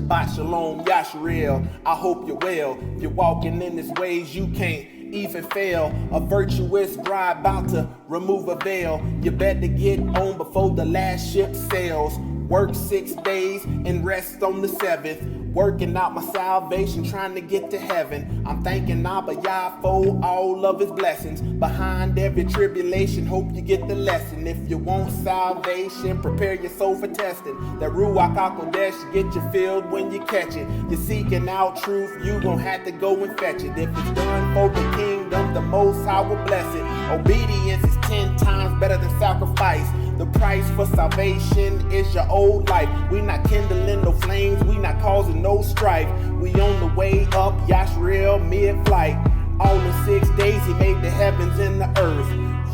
Shabbat Shalom, Yasharel. I hope you're well. If you're walking in His ways, you can't even fail. A virtuous bride about to remove a veil. You better get on before the last ship sails. Work 6 days and rest on the 7th. Working out my salvation, trying to get to heaven. I'm thanking Abba Yah for all of His blessings. Behind every tribulation, hope you get the lesson. If you want salvation, prepare your soul for testing. That Ruach HaKodesh get you filled when you catch it. You're seeking out truth, you gon' have to go and fetch it. If it's done for the kingdom, the Most High will bless it. Obedience is 10 times better than sacrifice. The price for salvation is your old life. We not kindling no flames, we not causing no strife. We on the way up, Yasharel mid-flight. All in 6 days He made the heavens and the earth.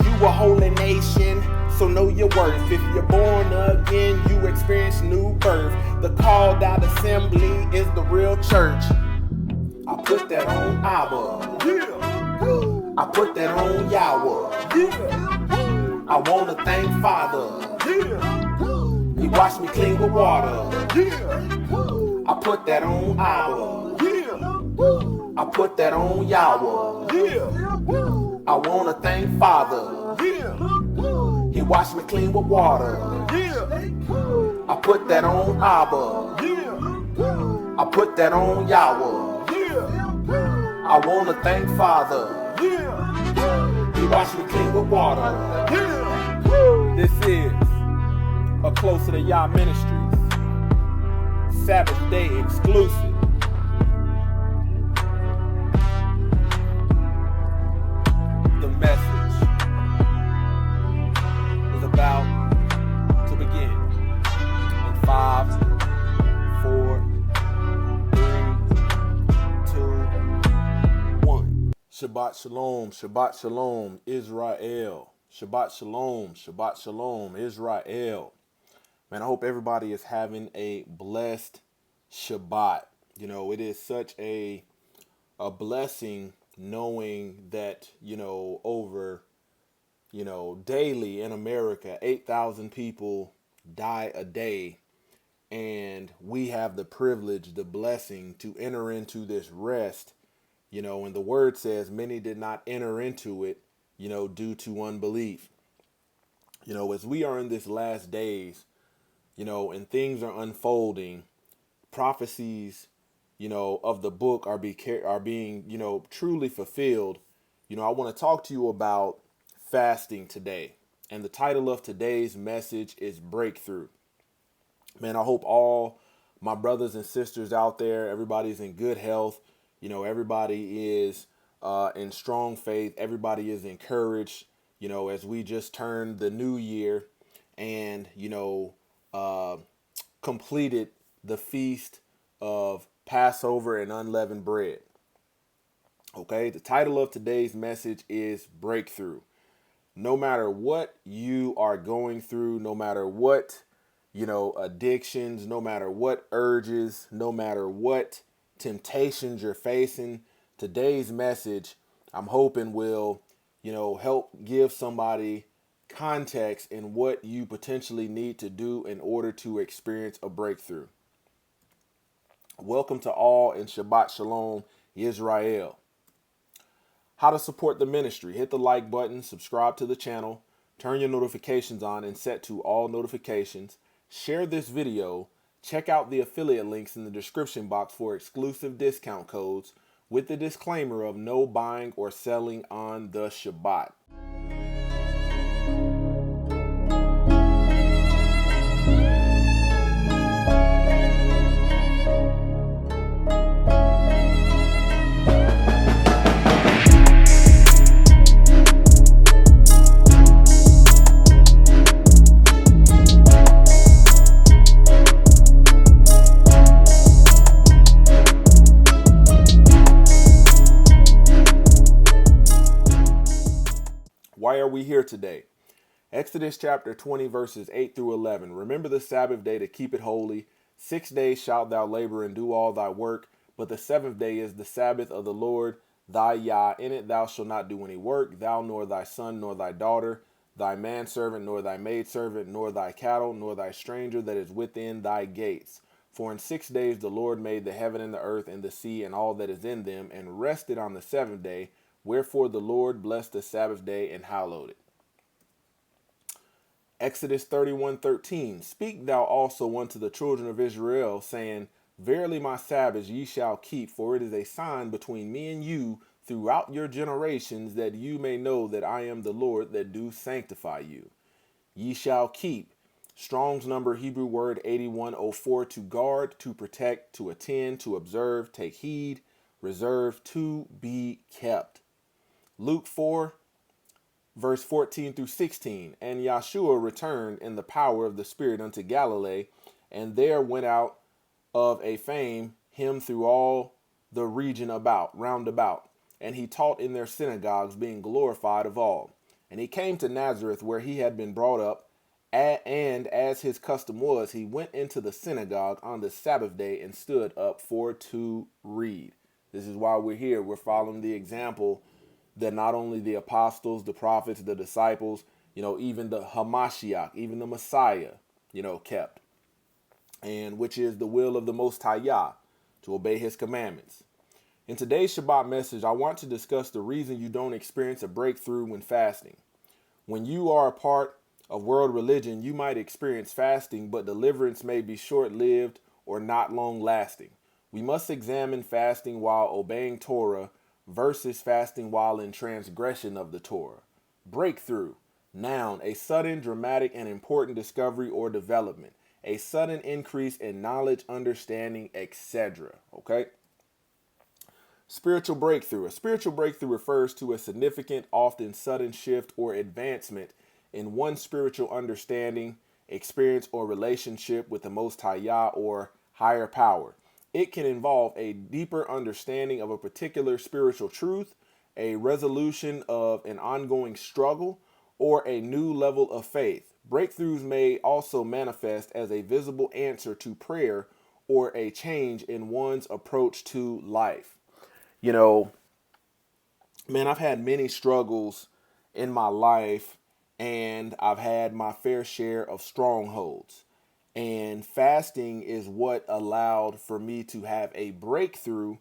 You a holy nation, so know your worth. If you're born again, you experience new birth. The called out assembly is the real church. I put that on Abba. Yeah. I put that on Yahweh. Yeah. I wanna thank Father. Yeah. He washed me clean with water. Yeah. I put that on Abba. Yeah. I put that on Yahweh. Yeah. I wanna thank Father. Yeah. He washed me clean with water. Yeah. I put that on Abba. Yeah. I put that on Yahweh. Yeah. I wanna thank Father. Yeah. He washed me clean with water. Yeah. This is a Closer to Yah Ministries Sabbath Day exclusive. The message is about to begin in 5, 4, 3, 2, 1. Shabbat Shalom, Shabbat Shalom, Israel. Shabbat Shalom, Shabbat Shalom, Israel. Man, I hope everybody is having a blessed Shabbat. You know, it is such a blessing knowing that, over, daily in America, 8,000 people die a day. And we have the privilege, the blessing to enter into this rest, and the word says many did not enter into it, due to unbelief. As we are in this last days, and things are unfolding, prophecies, of the book are being, truly fulfilled. I want to talk to you about fasting today. And the title of today's message is Breakthrough. Man, I hope all my brothers and sisters out there, everybody's in good health. Everybody is in strong faith. Everybody is encouraged, as we just turned the new year and, completed the feast of Passover and unleavened bread. Okay, the title of today's message is Breakthrough. No matter what you are going through, no matter what, addictions, no matter what urges, no matter what temptations you're facing, today's message, I'm hoping will, help give somebody context in what you potentially need to do in order to experience a breakthrough. Welcome to all in Shabbat Shalom, Israel. How to support the ministry. Hit the like button, subscribe to the channel, turn your notifications on and set to all notifications. Share this video. Check out the affiliate links in the description box for exclusive discount codes with the disclaimer of no buying or selling on the Shabbat. Why are we here today? Exodus chapter 20 verses 8 through 11. Remember the Sabbath day to keep it holy. 6 days shalt thou labor and do all thy work, but the seventh day is the Sabbath of the Lord thy Yah. In it thou shalt not do any work, thou nor thy son nor thy daughter, thy manservant nor thy maidservant, nor thy cattle, nor thy stranger that is within thy gates. For in 6 days the Lord made the heaven and the earth and the sea and all that is in them, and rested on the seventh day. Wherefore the Lord blessed the Sabbath day and hallowed it. Exodus 31:13. Speak thou also unto the children of Israel, saying, Verily my Sabbaths ye shall keep, for it is a sign between me and you throughout your generations, that you may know that I am the Lord that do sanctify you. Ye shall keep. Strong's number Hebrew word 8104, to guard, to protect, to attend, to observe, take heed, reserve, to be kept. Luke 4, verse 14 through 16. And Yahshua returned in the power of the Spirit unto Galilee, and there went out of a fame him through all the region round about. And he taught in their synagogues, being glorified of all. And he came to Nazareth, where he had been brought up, and as his custom was, he went into the synagogue on the Sabbath day and stood up for to read. This is why we're here. We're following the example that not only the apostles, the prophets, the disciples, even the Hamashiach, even the Messiah, kept. And which is the will of the Most High Yah, to obey his commandments. In today's Shabbat message, I want to discuss the reason you don't experience a breakthrough when fasting. When you are a part of world religion, you might experience fasting, but deliverance may be short-lived or not long-lasting. We must examine fasting while obeying Torah versus fasting while in transgression of the Torah. Breakthrough. Noun, a sudden, dramatic, and important discovery or development. A sudden increase in knowledge, understanding, etc. Okay? Spiritual breakthrough. A spiritual breakthrough refers to a significant, often sudden shift or advancement in one's spiritual understanding, experience, or relationship with the Most High Yah or higher power. It can involve a deeper understanding of a particular spiritual truth, a resolution of an ongoing struggle, or a new level of faith. Breakthroughs may also manifest as a visible answer to prayer or a change in one's approach to life. I've had many struggles in my life, and I've had my fair share of strongholds. And fasting is what allowed for me to have a breakthrough,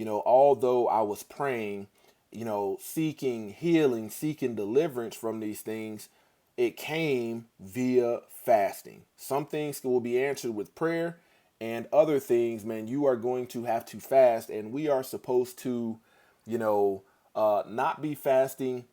although I was praying, seeking healing, seeking deliverance from these things. It came via fasting. Some things will be answered with prayer, and other things, man, you are going to have to fast. And we are supposed to, not be fasting,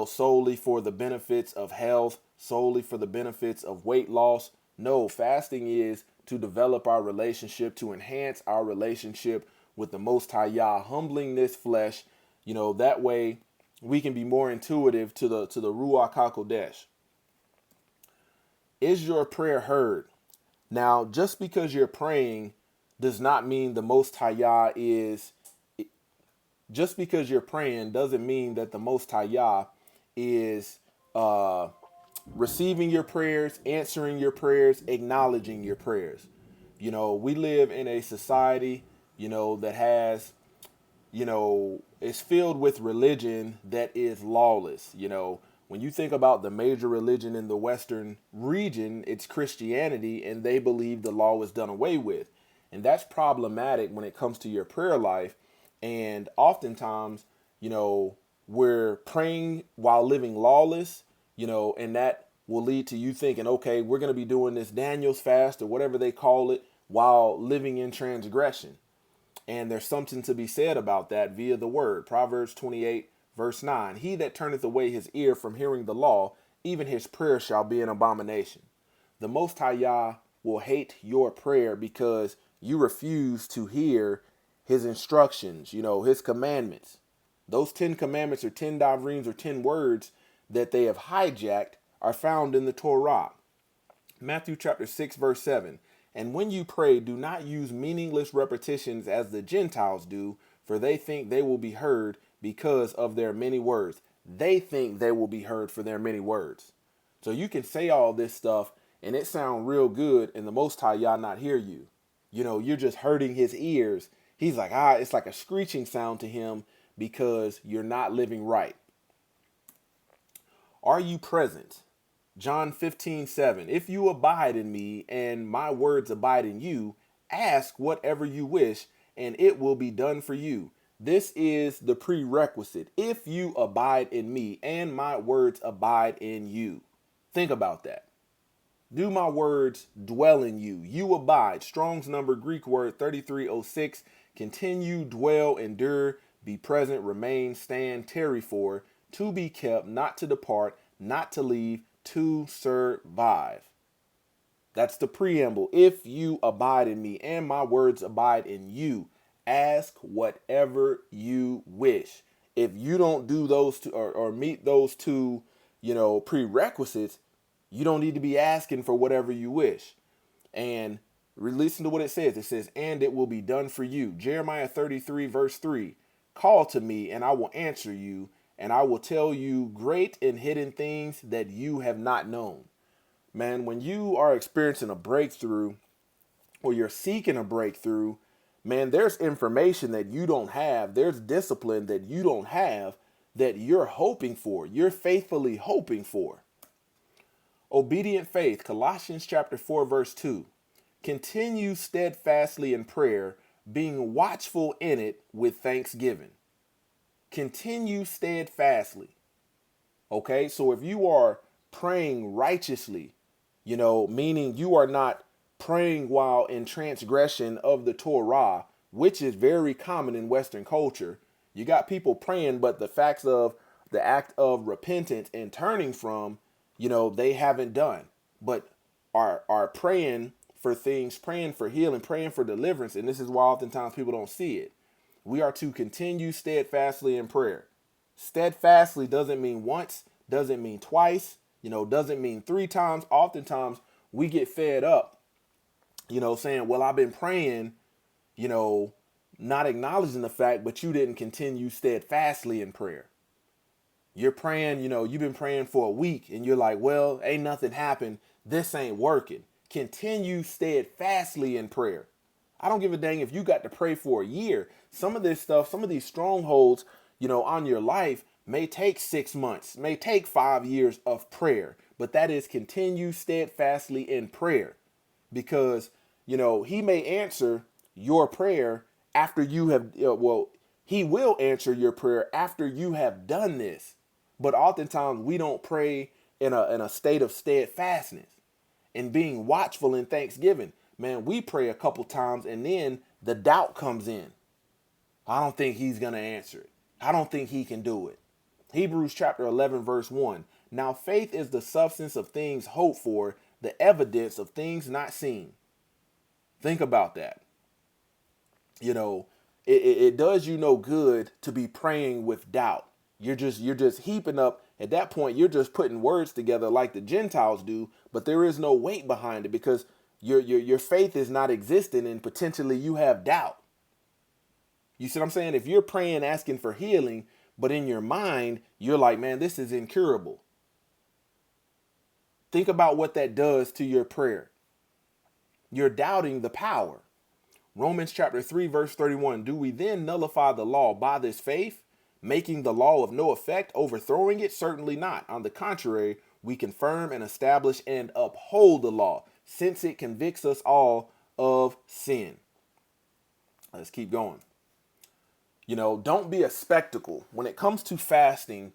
solely for the benefits of health, solely for the benefits of weight loss. No, fasting is to develop our relationship, to enhance our relationship with the Most High Yah, humbling this flesh, that way we can be more intuitive to the Ruach HaKodesh. Is your prayer heard? Now, just because you're praying does not mean the Most High Yah just because you're praying doesn't mean that the Most High Yah is receiving your prayers, answering your prayers, acknowledging your prayers. We live in a society, that has, is filled with religion that is lawless. When you think about the major religion in the Western region, it's Christianity, and they believe the law was done away with. And that's problematic when it comes to your prayer life. And oftentimes, we're praying while living lawless, and that will lead to you thinking, okay, we're going to be doing this Daniel's fast or whatever they call it while living in transgression. And there's something to be said about that via the word. Proverbs 28, verse 9. He that turneth away his ear from hearing the law, even his prayer shall be an abomination. The Most High Yah will hate your prayer because you refuse to hear his instructions, his commandments. Those 10 commandments or 10 davreens or 10 words that they have hijacked are found in the Torah. Matthew chapter 6, verse 7. And when you pray, do not use meaningless repetitions as the Gentiles do, for they think they will be heard because of their many words. They think they will be heard for their many words. So you can say all this stuff and it sound real good, and the Most High Yah not hear you. You're just hurting his ears. He's like, it's like a screeching sound to him because you're not living right. Are you present? John 15:7. If you abide in me and my words abide in you, Ask whatever you wish, and it will be done for you. This is the prerequisite. If you abide in me and my words abide in you. Think about that. Do my words dwell in you? You abide. Strong's number, Greek word 3306. Continue, dwell, endure, be present, remain, stand, tarry for, to be kept, not to depart, not to leave, to survive. That's the preamble. If you abide in me and my words abide in you, ask whatever you wish. If you don't do those two or meet those two, prerequisites, you don't need to be asking for whatever you wish. And listen to what it says. It says, and it will be done for you. Jeremiah 33, verse 3. Call to me, and I will answer you, and I will tell you great and hidden things that you have not known. Man, when you are experiencing a breakthrough or you're seeking a breakthrough, man, there's information that you don't have. There's discipline that you don't have that you're hoping for. You're faithfully hoping for. Obedient faith, Colossians chapter 4, verse 2. Continue steadfastly in prayer, being watchful in it with thanksgiving. Continue steadfastly. Okay, so if you are praying righteously, meaning you are not praying while in transgression of the Torah, which is very common in Western culture. You got people praying, but the facts of the act of repentance and turning from, they haven't done, but are praying for things, praying for healing, praying for deliverance. And this is why oftentimes people don't see it. We are to continue steadfastly in prayer. Steadfastly doesn't mean once, doesn't mean twice, doesn't mean 3 times. Oftentimes we get fed up, saying, well, I've been praying, not acknowledging the fact, but you didn't continue steadfastly in prayer. You're praying, you've been praying for a week and you're like, well, ain't nothing happened. This ain't working. Continue steadfastly in prayer. I don't give a dang if you got to pray for a year. Some of this stuff, some of these strongholds, on your life may take 6 months, may take 5 years of prayer, but that is continue steadfastly in prayer because, he may answer your prayer after you have, he will answer your prayer after you have done this. But oftentimes we don't pray in a state of steadfastness and being watchful in thanksgiving. Man, we pray a couple times and then the doubt comes in. I don't think he's going to answer it. I don't think he can do it. Hebrews chapter 11, verse 1. Now faith is the substance of things hoped for, the evidence of things not seen. Think about that. It does you no good to be praying with doubt. You're just heaping up. At that point, you're just putting words together like the Gentiles do, but there is no weight behind it because your faith is not existing and potentially you have doubt. You see what I'm saying? If you're praying, asking for healing, but in your mind, you're like, man, this is incurable. Think about what that does to your prayer. You're doubting the power. Romans chapter 3, verse 31. Do we then nullify the law by this faith, making the law of no effect, overthrowing it? Certainly not. On the contrary, we confirm and establish and uphold the law, since it convicts us all of sin. Let's keep going. Don't be a spectacle. When it comes to fasting,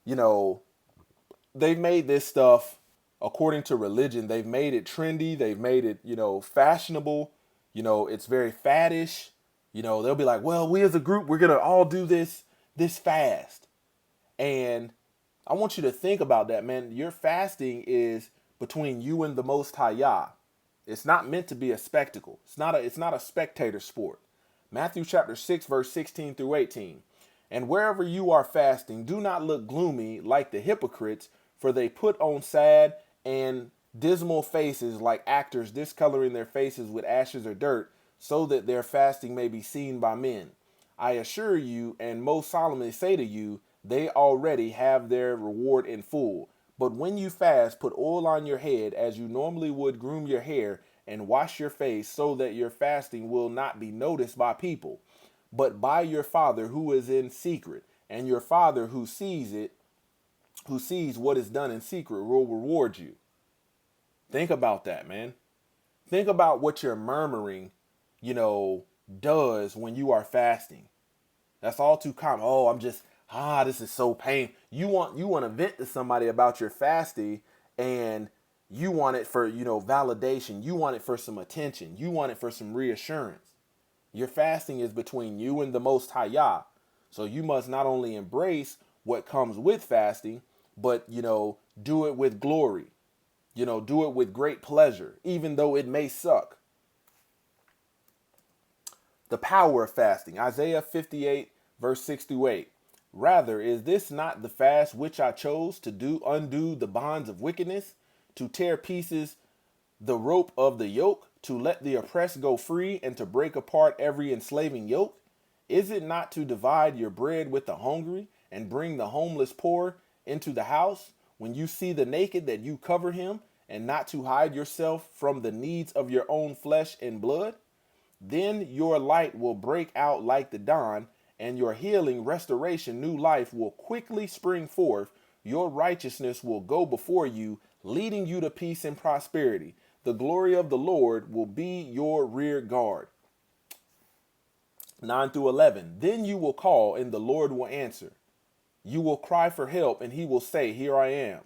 they've made this stuff, according to religion, they've made it trendy. They've made it, fashionable. It's very faddish. They'll be like, well, we as a group, we're going to all do this fast. And I want you to think about that, man. Your fasting is between you and the Most High Yah. It's not meant to be a spectacle. It's not a spectator sport. Matthew chapter 6, verse 16 through 18. And wherever you are fasting, do not look gloomy like the hypocrites, for they put on sad and dismal faces like actors, discoloring their faces with ashes or dirt, so that their fasting may be seen by men. I assure you, and most solemnly say to you, they already have their reward in full. But when you fast, put oil on your head as you normally would groom your hair, and wash your face, so that your fasting will not be noticed by people, but by your Father who is in secret. And your Father who sees what is done in secret, will reward you. Think about that, man. Think about what your murmuring, you know, does when you are fasting. That's all too common. Oh, I'm just this is so painful. You want to vent to somebody about your fasting, and you want it for, validation. You want it for some attention. You want it for some reassurance. Your fasting is between you and the Most High Yah. So you must not only embrace what comes with fasting, but, do it with glory. Do it with great pleasure, even though it may suck. The power of fasting. Isaiah 58, verse 6 through 8. Rather, is this not the fast which I chose to undo the bonds of wickedness, to tear pieces the rope of the yoke, to let the oppressed go free, and to break apart every enslaving yoke? Is it not to divide your bread with the hungry, and bring the homeless poor into the house? When you see the naked, that you cover him, and not to hide yourself from the needs of your own flesh and blood? Then your light will break out like the dawn, and your healing, restoration, new life will quickly spring forth. Your righteousness will go before you, leading you to peace and prosperity. The glory of the Lord will be your rear guard. 9 through 11. Then you will call, and the Lord will answer. You will cry for help, and he will say, Here I am.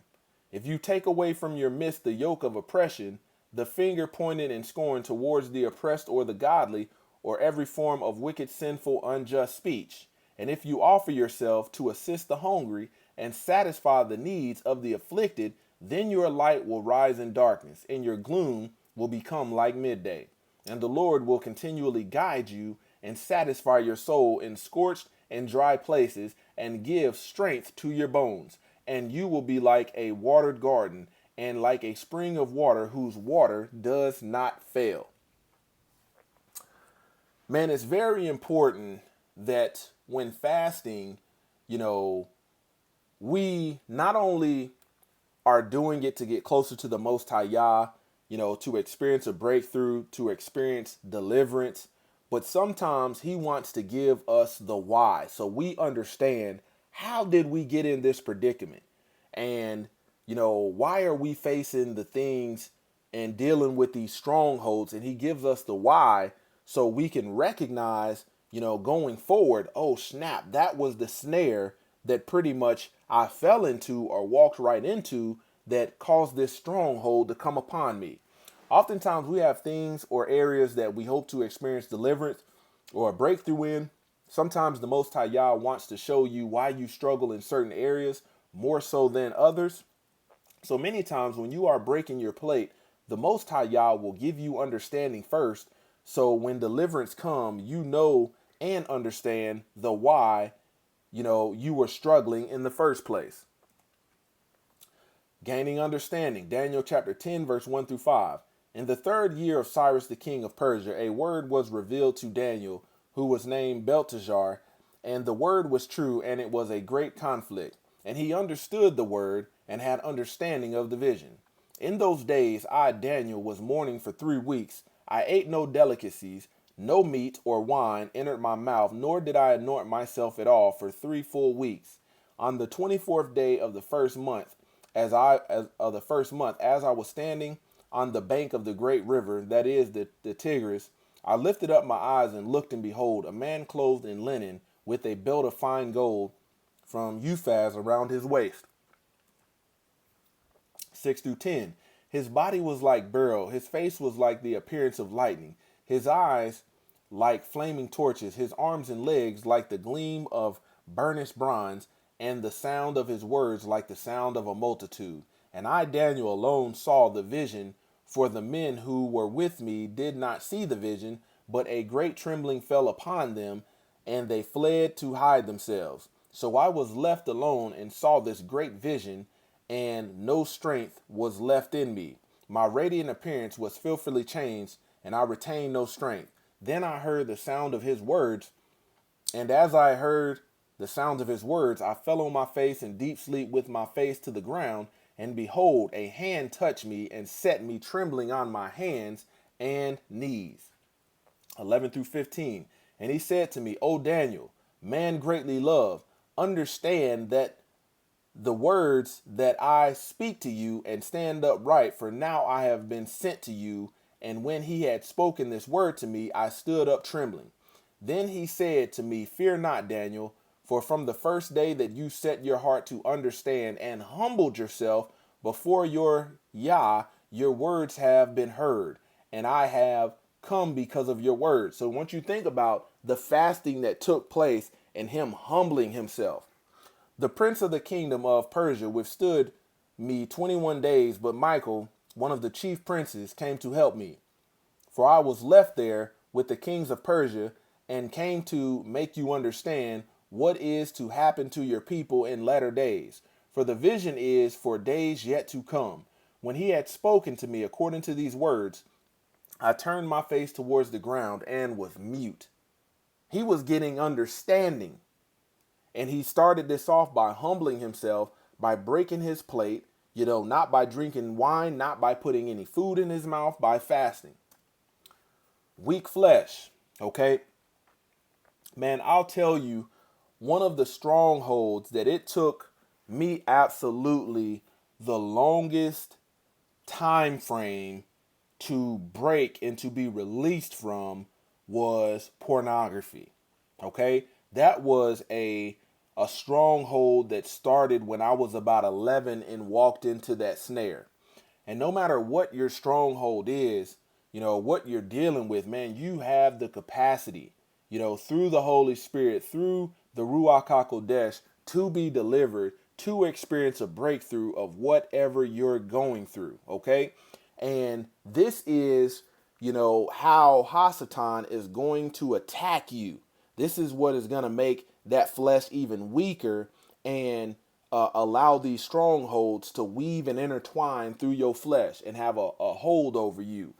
If you take away from your midst the yoke of oppression, the finger pointed in scorn towards the oppressed or the godly, or every form of wicked, sinful, unjust speech, and if you offer yourself to assist the hungry and satisfy the needs of the afflicted, then your light will rise in darkness, and your gloom will become like midday. And the Lord will continually guide you and satisfy your soul in scorched and dry places, and give strength to your bones. And you will be like a watered garden, and like a spring of water whose water does not fail. Man, it's very important that when fasting, we not only are doing it to get closer to the Most High Yah, to experience a breakthrough, to experience deliverance, but sometimes he wants to give us the why, so we understand, how did we get in this predicament? And, why are we facing the things and dealing with these strongholds? And he gives us the why, so we can recognize, going forward, oh snap, that was the snare that pretty much I fell into or walked right into, that caused this stronghold to come upon me. Oftentimes we have things or areas that we hope to experience deliverance or a breakthrough in. Sometimes the Most High Yah wants to show you why you struggle in certain areas more so than others. So many times when you are breaking your plate, the Most High Yah will give you understanding first. So when deliverance come, and understand the why, you were struggling in the first place. Gaining understanding. Daniel chapter 10, verse 1 through 5. In the 3rd year of Cyrus the king of Persia, a word was revealed to Daniel, who was named Belteshazzar, and the word was true, and it was a great conflict. And he understood the word, and had understanding of the vision. In those days, I, Daniel, was mourning for 3 weeks. I ate no delicacies, no meat or wine entered my mouth, nor did I anoint myself at all for 3 full weeks. On the 24th day of the first month, as I was standing on the bank of the great river, that is the Tigris, I lifted up my eyes and looked, and behold, a man clothed in linen, with a belt of fine gold from Uphaz around his waist. 6 through 10. His body was like beryl, his face was like the appearance of lightning, his eyes like flaming torches, his arms and legs like the gleam of burnished bronze, and the sound of his words like the sound of a multitude. And I, Daniel, alone saw the vision, for the men who were with me did not see the vision, but a great trembling fell upon them, and they fled to hide themselves. So I was left alone and saw this great vision, and no strength was left in me. My radiant appearance was fearfully changed, and I retained no strength. Then I heard the sound of his words, and as I heard the sound of his words, I fell on my face in deep sleep with my face to the ground, and behold, a hand touched me and set me trembling on my hands and knees. 11 through 15. And he said to me, O Daniel, man greatly loved, understand that the words that I speak to you, and stand upright, for now I have been sent to you, And when he had spoken this word to me, I stood up trembling. Then he said to me, Fear not, Daniel, for from the first day that you set your heart to understand and humbled yourself before your Yah, your words have been heard, and I have come because of your words. So once you think about the fasting that took place and him humbling himself, the prince of the kingdom of Persia withstood me 21 days, but Michael, one of the chief princes, came to help me. For I was left there with the kings of Persia and came to make you understand what is to happen to your people in latter days. For the vision is for days yet to come. When he had spoken to me according to these words, I turned my face towards the ground and was mute. He was getting understanding. And he started this off by humbling himself, by breaking his plate, not by drinking wine, not by putting any food in his mouth, by fasting. Weak flesh, okay? Man, I'll tell you, one of the strongholds that it took me absolutely the longest time frame to break and to be released from was pornography. Okay? That was a stronghold that started when I was about 11 and walked into that snare. And no matter what your stronghold is, what you're dealing with, man, you have the capacity, through the Holy Spirit, through the Ruach HaKodesh, to be delivered, to experience a breakthrough of whatever you're going through, okay? And this is, how Hasatan is going to attack you. This is what is going to make that flesh even weaker and allow these strongholds to weave and intertwine through your flesh and have a hold over you.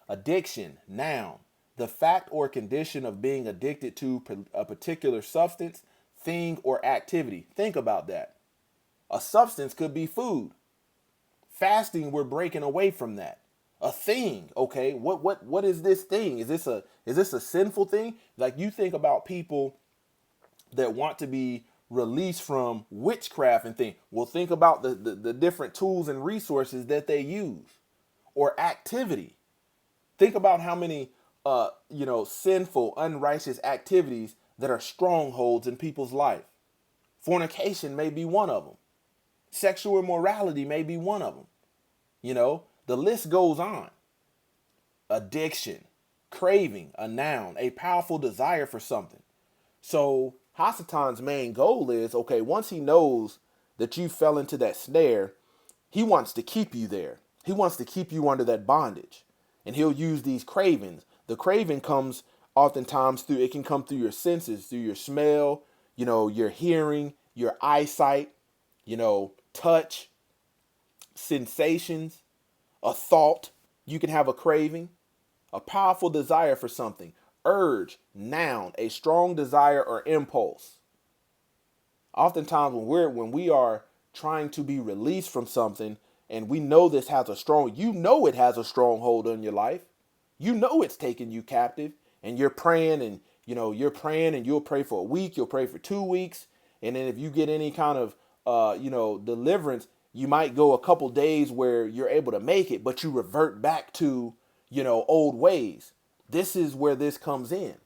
Addiction, noun, the fact or condition of being addicted to a particular substance, thing, or activity. Think about that. A substance could be food. Fasting, we're breaking away from that. A thing, okay? What is this thing? Is this a sinful thing? Like, you think about people that want to be released from witchcraft and things. Well, think about the different tools and resources that they use, or activity. Think about how many sinful, unrighteous activities that are strongholds in people's life. Fornication may be one of them. Sexual immorality may be one of them. The list goes on. Addiction, craving, a noun, a powerful desire for something. So Hasatan's main goal is, okay, once he knows that you fell into that snare, he wants to keep you there. He wants to keep you under that bondage. And he'll use these cravings. The craving comes oftentimes it can come through your senses, through your smell, your hearing, your eyesight, touch, sensations, a thought. You can have a craving, a powerful desire for something. Urge, noun, a strong desire or impulse. Oftentimes when we are trying to be released from something, and we know this has it has a stronghold on your life. It's taking you captive, and you're praying and you'll pray for a week, you'll pray for 2 weeks. And then if you get any kind of, deliverance, you might go a couple days where you're able to make it, but you revert back to, old ways. This is where this comes in.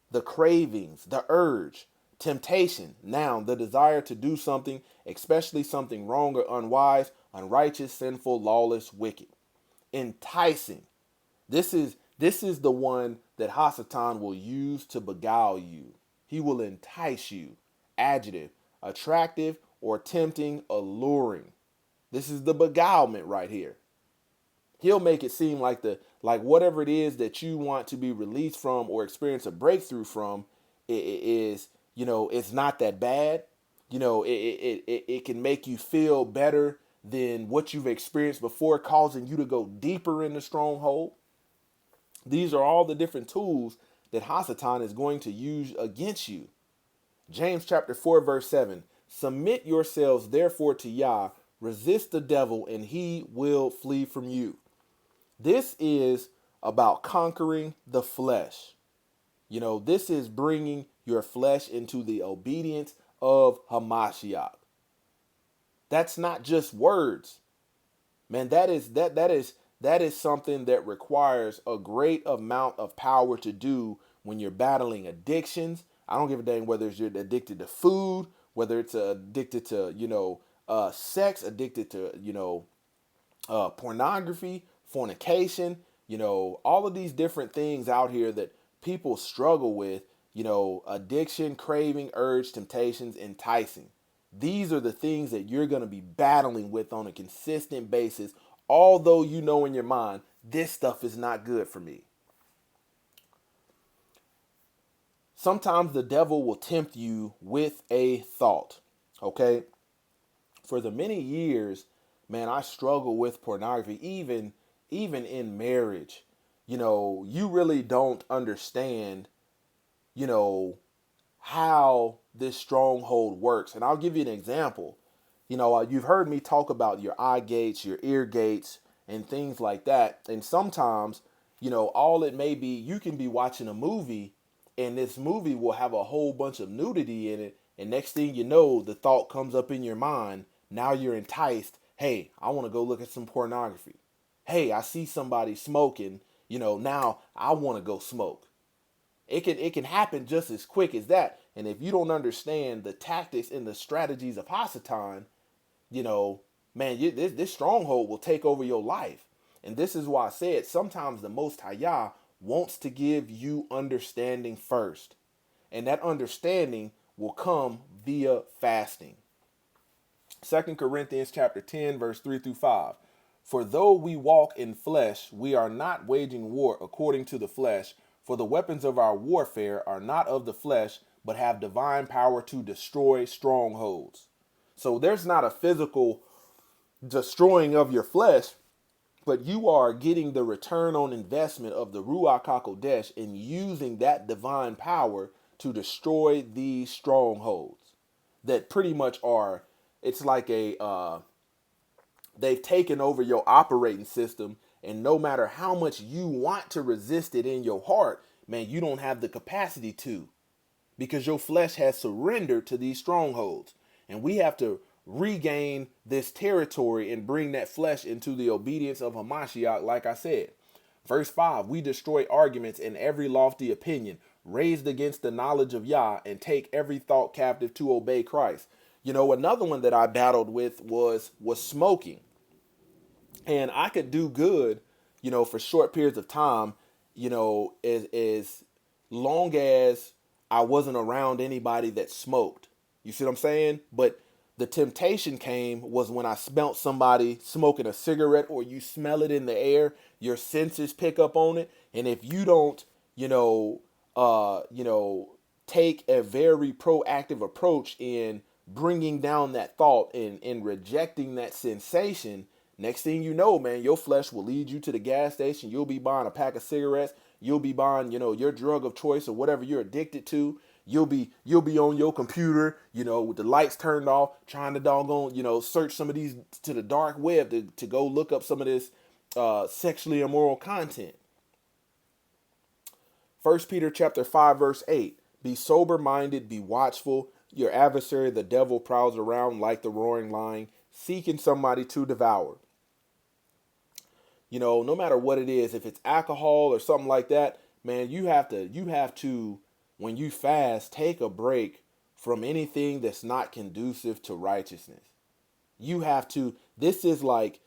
The cravings, the urge, temptation, noun, the desire to do something, especially something wrong or unwise, unrighteous, sinful, lawless, wicked. Enticing. This is the one that Hasatan will use to beguile you. He will entice you. Adjective, attractive or tempting, alluring. This is the beguilement right here. He'll make it seem like whatever it is that you want to be released from or experience a breakthrough from, it's not that bad. It can make you feel better than what you've experienced before, causing you to go deeper in the stronghold. These are all the different tools that Hasatan is going to use against you. James chapter 4, verse 7. Submit yourselves therefore to Yah, resist the devil, and he will flee from you. This is about conquering the flesh. This is bringing your flesh into the obedience of Hamashiach. That's not just words. Man, that is That is something that requires a great amount of power to do when you're battling addictions. I don't give a dang whether you're addicted to food, whether it's addicted to, sex, addicted to, pornography, fornication, all of these different things out here that people struggle with, addiction, craving, urge, temptations, enticing. These are the things that you're going to be battling with on a consistent basis, although you know in your mind, this stuff is not good for me. Sometimes the devil will tempt you with a thought, okay? For the many years, man, I struggle with pornography, even in marriage. You really don't understand, you know, how this stronghold works. And I'll give you an example. You've heard me talk about your eye gates, your ear gates, and things like that. And sometimes, all it may be, you can be watching a movie and this movie will have a whole bunch of nudity in it. And next thing you know, the thought comes up in your mind. Now you're enticed. Hey, I want to go look at some pornography. Hey, I see somebody smoking. Now I want to go smoke. It can happen just as quick as that. And if you don't understand the tactics and the strategies of Hasatan, man, this stronghold will take over your life. And this is why I said sometimes the Most High Yah wants to give you understanding first. And that understanding will come via fasting. 2 Corinthians chapter 10, verse 3 through 5. For though we walk in flesh, we are not waging war according to the flesh. For the weapons of our warfare are not of the flesh, but have divine power to destroy strongholds. So there's not a physical destroying of your flesh, but you are getting the return on investment of the Ruach HaKodesh and using that divine power to destroy these strongholds that pretty much are, it's like they've taken over your operating system. And no matter how much you want to resist it in your heart, man, you don't have the capacity to, because your flesh has surrendered to these strongholds. And we have to regain this territory and bring that flesh into the obedience of Hamashiach, like I said. Verse 5, we destroy arguments and every lofty opinion raised against the knowledge of Yah and take every thought captive to obey Christ. Another one that I battled with was smoking. And I could do good, for short periods of time, as long as I wasn't around anybody that smoked. You see what I'm saying? But the temptation came was when I smelt somebody smoking a cigarette, or you smell it in the air, your senses pick up on it. And if you don't, take a very proactive approach in bringing down that thought and rejecting that sensation, next thing you know, man, your flesh will lead you to the gas station. You'll be buying a pack of cigarettes. You'll be buying, your drug of choice or whatever you're addicted to. You'll be on your computer, with the lights turned off, trying to doggone, search some of these to the dark web to go look up some of this sexually immoral content. 1 Peter chapter 5, verse 8. Be sober-minded, be watchful. Your adversary, the devil, prowls around like the roaring lion, seeking somebody to devour. No matter what it is, if it's alcohol or something like that, man, you have to, when you fast, take a break from anything that's not conducive to righteousness. You have to, this is like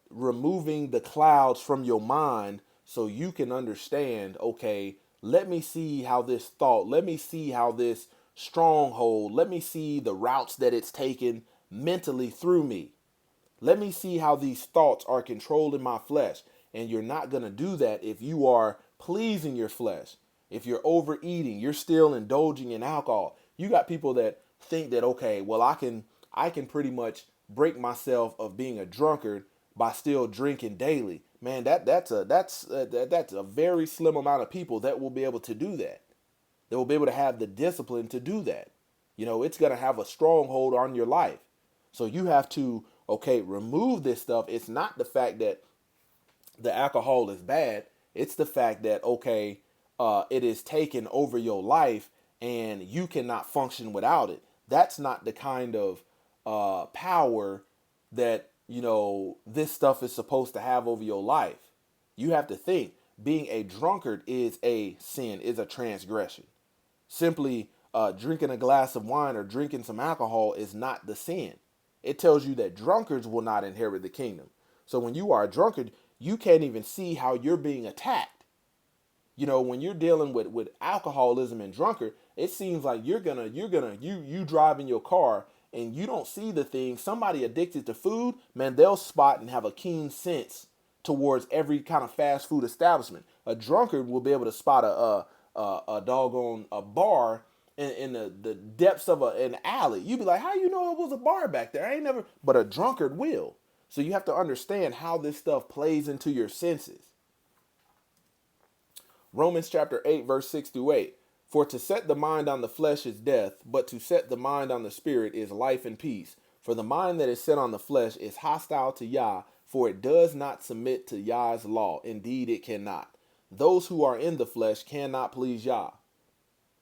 removing the clouds from your mind so you can understand, okay, let me see how this thought, let me see how this stronghold, let me see the routes that it's taken mentally through me. Let me see how these thoughts are controlling my flesh. And you're not going to do that if you are pleasing your flesh. If you're overeating, you're still indulging in alcohol. You got people that think that, okay, well, I can pretty much break myself of being a drunkard by still drinking daily. Man, that's a very slim amount of people that will be able to do that. They will be able to have the discipline to do that. It's going to have a stronghold on your life. So you have to, okay, remove this stuff. It's not the fact that the alcohol is bad. It's the fact that, okay, it is taken over your life and you cannot function without it. That's not the kind of power that, this stuff is supposed to have over your life. You have to think being a drunkard is a sin, is a transgression. Simply drinking a glass of wine or drinking some alcohol is not the sin. It tells you that drunkards will not inherit the kingdom. So when you are a drunkard, you can't even see how you're being attacked. When you're dealing with alcoholism and drunkard, it seems like you drive in your car and you don't see the thing. Somebody addicted to food, man, they'll spot and have a keen sense towards every kind of fast food establishment. A drunkard will be able to spot a doggone a bar in the depths of an alley. You'd be like, how you know it was a bar back there? I ain't never. But a drunkard will. So you have to understand how this stuff plays into your senses. Romans chapter 8, verse 6 through 8. For to set the mind on the flesh is death, but to set the mind on the spirit is life and peace. For the mind that is set on the flesh is hostile to Yah, for it does not submit to Yah's law. Indeed, it cannot. Those who are in the flesh cannot please Yah.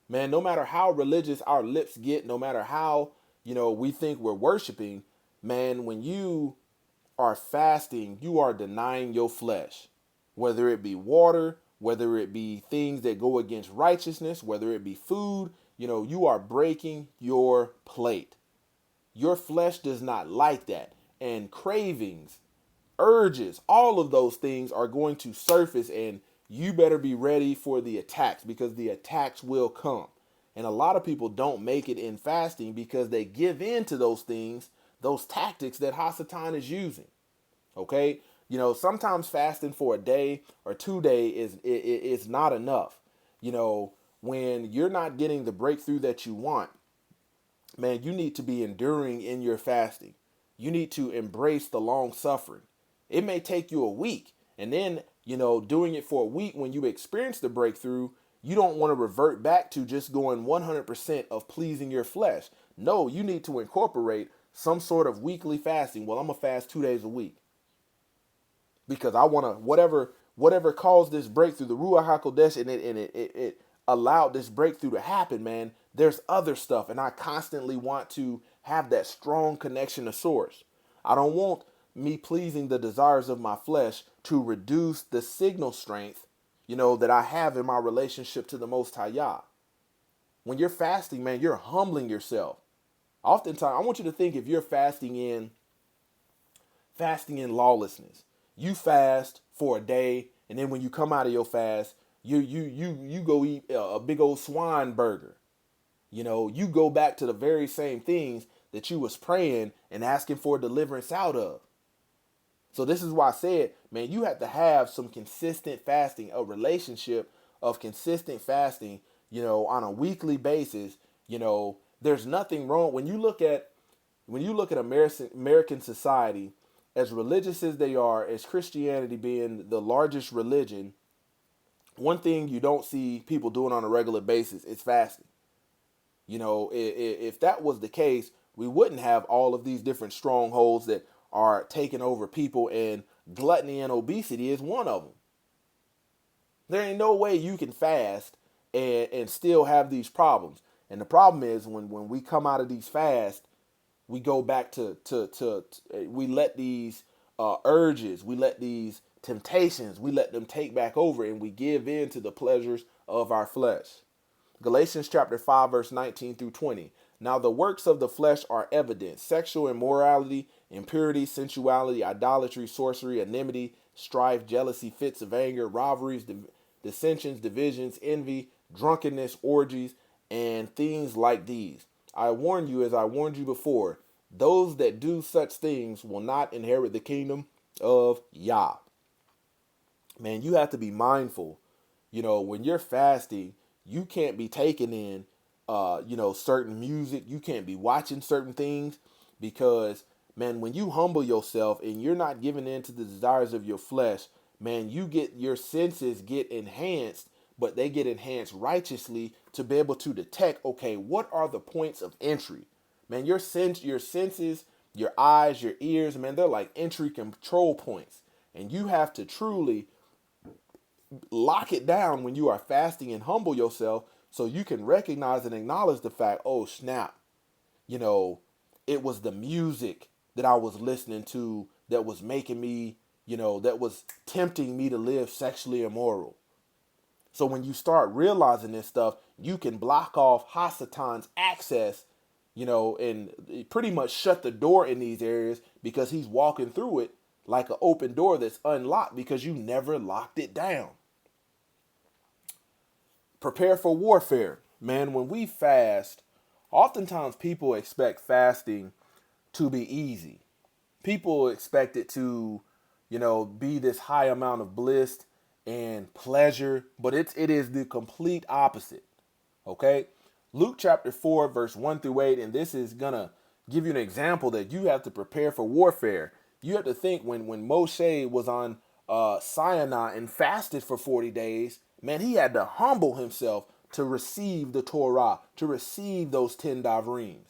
Man, no matter how religious our lips get, no matter how, we think we're worshiping, man, when you are fasting, you are denying your flesh. Whether it be water, whether it be things that go against righteousness, whether it be food, you are breaking your plate. Your flesh does not like that. And cravings, urges, all of those things are going to surface, and you better be ready for the attacks, because the attacks will come. And a lot of people don't make it in fasting because they give in to those things, those tactics that Hasatan is using. Okay? Sometimes fasting for a day or 2 days is not enough. When you're not getting the breakthrough that you want, man, you need to be enduring in your fasting. You need to embrace the long suffering. It may take you a week, and then, doing it for a week, when you experience the breakthrough, you don't want to revert back to just going 100% of pleasing your flesh. No, you need to incorporate some sort of weekly fasting. Well, I'm going to fast 2 days a week because I want to, whatever caused this breakthrough, the Ruach HaKodesh, and it allowed this breakthrough to happen, man. There's other stuff, and I constantly want to have that strong connection to source. I don't want me pleasing the desires of my flesh to reduce the signal strength, that I have in my relationship to the Most High Yah. When you're fasting, man, you're humbling yourself. Oftentimes, I want you to think, if you're fasting in lawlessness, you fast for a day, and then when you come out of your fast, you go eat a big old swine burger. You go back to the very same things that you was praying and asking for deliverance out of. So this is why I said, man, you have to have some consistent fasting, a relationship of consistent fasting, on a weekly basis. There's nothing wrong when you look at American society, as religious as they are, as Christianity being the largest religion. One thing you don't see people doing on a regular basis is fasting. If that was the case, we wouldn't have all of these different strongholds that are taking over people, and gluttony and obesity is one of them. There ain't no way you can fast and still have these problems. And the problem is when we come out of these fasts, we go back to we let these urges, we let these temptations, we let them take back over, and we give in to the pleasures of our flesh. Galatians chapter 5, verse 19 through 20. Now the works of the flesh are evident: sexual immorality, impurity, sensuality, idolatry, sorcery, enmity, strife, jealousy, fits of anger, rivalries, dissensions, divisions, envy, drunkenness, orgies, and things like these. I warn you, as I warned you before, those that do such things will not inherit the kingdom of Yah. Man, you have to be mindful. When you're fasting, you can't be taking in, certain music. You can't be watching certain things, because, man, when you humble yourself and you're not giving in to the desires of your flesh, man, your senses get enhanced, but they get enhanced righteously to be able to detect, okay, what are the points of entry? Man, your senses, your eyes, your ears, man, they're like entry control points. And you have to truly lock it down when you are fasting and humble yourself, so you can recognize and acknowledge the fact, oh snap, it was the music that I was listening to that was making me, that was tempting me to live sexually immoral. So when you start realizing this stuff, you can block off Hasatan's access, and pretty much shut the door in these areas because he's walking through it like an open door that's unlocked because you never locked it down. Prepare for warfare. Man, when we fast, oftentimes people expect fasting to be easy. People expect it to, be this high amount of bliss and pleasure, but it is the complete opposite. Okay? Luke chapter 4, verse 1 through 8, and this is going to give you an example that you have to prepare for warfare. You have to think when Moshe was on Sinai and fasted for 40 days, man, he had to humble himself to receive the Torah, to receive those 10 davreens.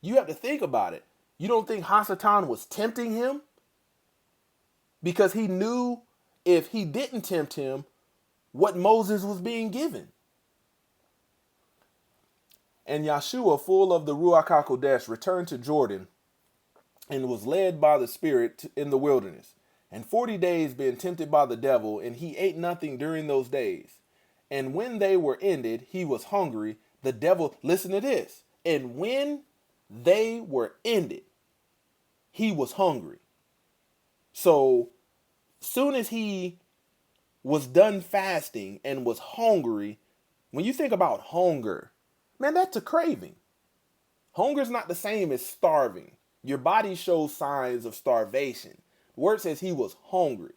You have to think about it. You don't think Hasatan was tempting him? Because he knew if he didn't tempt him, what Moses was being given. And Yeshua, full of the Ruach HaKodesh, returned to Jordan and was led by the Spirit in the wilderness. And 40 days being tempted by the devil, and he ate nothing during those days. And when they were ended, he was hungry. The devil, listen to this. And when they were ended, he was hungry. So, soon as he was done fasting and was hungry, when you think about hunger, man, that's a craving. Hunger is not the same as starving. Your body shows signs of starvation. The word says he was hungry.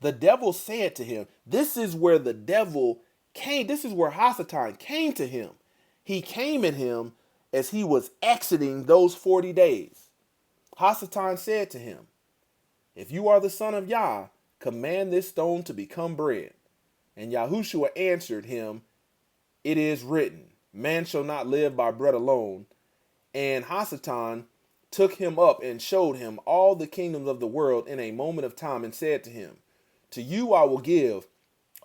The devil said to him, this is where the devil came. This is where Hasatan came to him. He came at him as he was exiting those 40 days. Hasatan said to him, if you are the son of Yah, command this stone to become bread. And Yahushua answered him, it is written, man shall not live by bread alone. And Hasatan took him up and showed him all the kingdoms of the world in a moment of time and said to him, to you I will give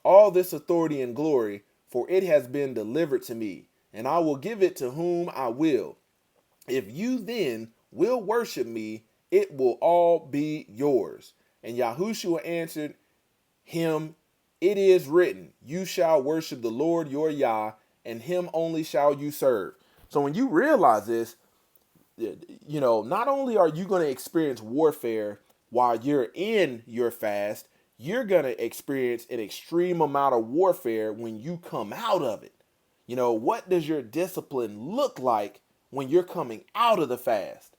all this authority and glory, for it has been delivered to me, and I will give it to whom I will. If you then will worship me, it will all be yours. And Yahushua answered him, it is written, you shall worship the Lord your Yah, and him only shall you serve. So when you realize this, not only are you going to experience warfare while you're in your fast, you're going to experience an extreme amount of warfare when you come out of it. What does your discipline look like when you're coming out of the fast?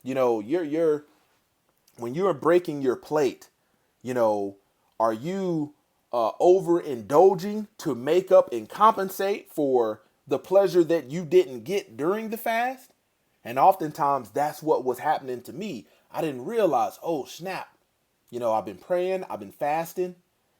You're when you're breaking your plate, are you overindulging to make up and compensate for the pleasure that you didn't get during the fast? And oftentimes that's what was happening to me. I didn't realize, oh snap, I've been praying, I've been fasting.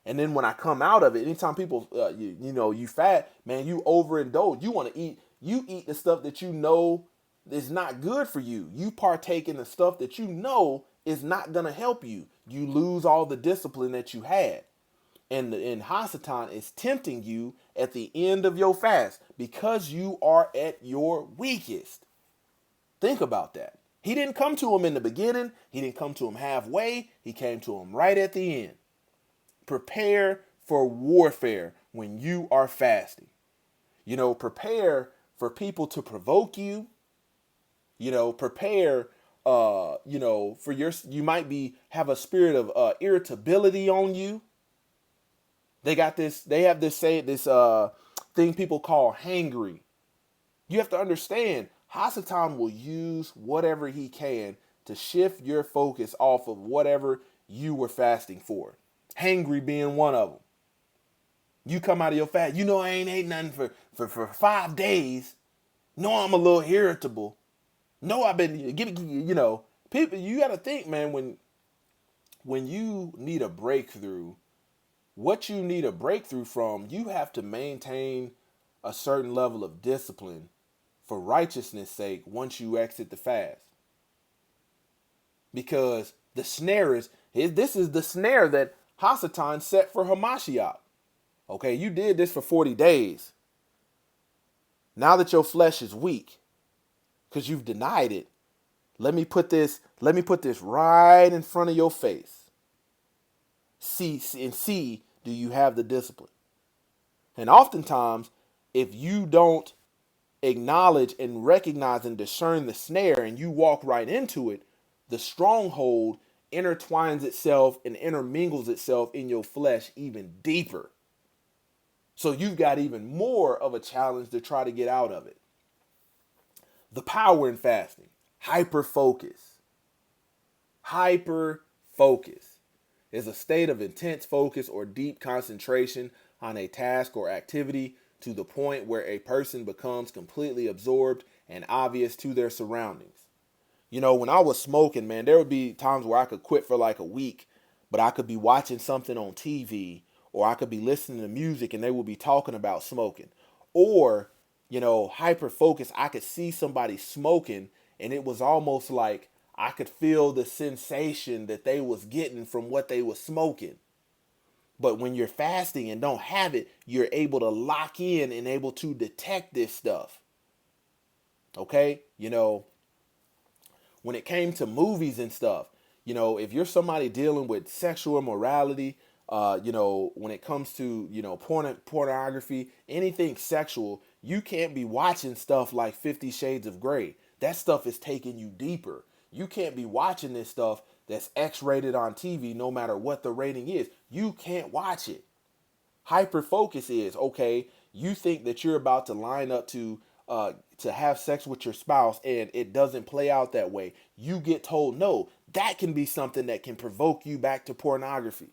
And then when I come out of it, anytime people, you fat, man, you overindulge. You want to eat, you eat the stuff that you know is not good for you. You partake in the stuff that you know is not going to help you. You lose all the discipline that you had. And Hasatan is tempting you at the end of your fast because you are at your weakest. Think about that. He didn't come to him in the beginning. He didn't come to him halfway. He came to him right at the end. Prepare for warfare when you are fasting. Prepare for people to provoke you. Prepare, for you might have a spirit of irritability on you. They have this thing people call hangry. You have to understand, Hasatan will use whatever he can to shift your focus off of whatever you were fasting for. Hangry being one of them. You come out of your fast, I ain't ate nothing for 5 days. I'm a little irritable. I've been people. You got to think, man. When you need a breakthrough, what you need a breakthrough from, you have to maintain a certain level of discipline for righteousness' sake once you exit the fast. Because the snare this is the snare that Hasatan set for Hamashiach. Okay, you did this for 40 days. Now that your flesh is weak, because you've denied it, Let me put this right in front of your face. See, do you have the discipline? And oftentimes, if you don't acknowledge and recognize and discern the snare and you walk right into it, the stronghold intertwines itself and intermingles itself in your flesh even deeper. So you've got even more of a challenge to try to get out of it. The power in fasting, hyper focus. Hyper focus is a state of intense focus or deep concentration on a task or activity to the point where a person becomes completely absorbed and obvious to their surroundings. You know, when I was smoking, man, there would be times where I could quit for like a week, but I could be watching something on TV or I could be listening to music and they would be talking about smoking. Or, hyper focus, I could see somebody smoking and it was almost like I could feel the sensation that they was getting from what they was smoking. But when you're fasting and don't have it, you're able to lock in and able to detect this stuff. Okay? When it came to movies and stuff, if you're somebody dealing with sexual immorality, when it comes to, pornography, anything sexual, you can't be watching stuff like 50 Shades of Grey. That stuff is taking you deeper. You can't be watching this stuff that's X-rated on TV no matter what the rating is. You can't watch it. Hyper focus is, okay, you think that you're about to line up to have sex with your spouse and it doesn't play out that way. You get told no. That can be something that can provoke you back to pornography.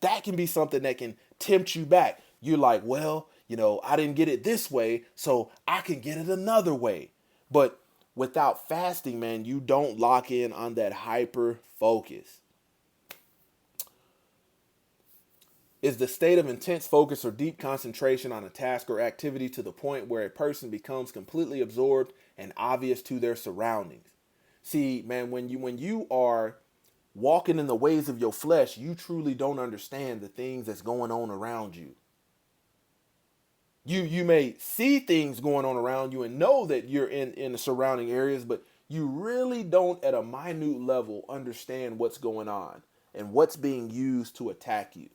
That can be something that can tempt you back. You're like, well, I didn't get it this way, so I can get it another way. But without fasting, man, you don't lock in on that hyper focus. Is the state of intense focus or deep concentration on a task or activity to the point where a person becomes completely absorbed and obvious to their surroundings. See, man, when you are walking in the ways of your flesh, you truly don't understand the things that's going on around you. You may see things going on around you and know that you're in the surrounding areas, but you really don't at a minute level understand what's going on and what's being used to attack you.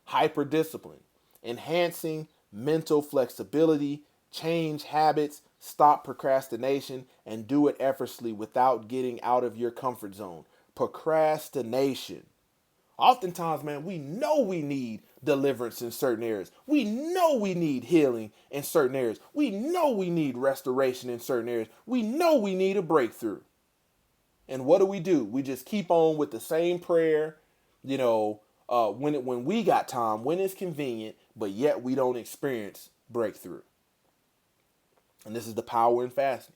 Hyperdiscipline, enhancing mental flexibility, change habits, stop procrastination, and do it effortlessly without getting out of your comfort zone. Procrastination. Oftentimes, man, we know we need deliverance in certain areas. We know we need healing in certain areas. We know we need restoration in certain areas. We know we need a breakthrough. And what do? We just keep on with the same prayer, when we got time, when it's convenient, but yet we don't experience breakthrough. And this is the power in fasting.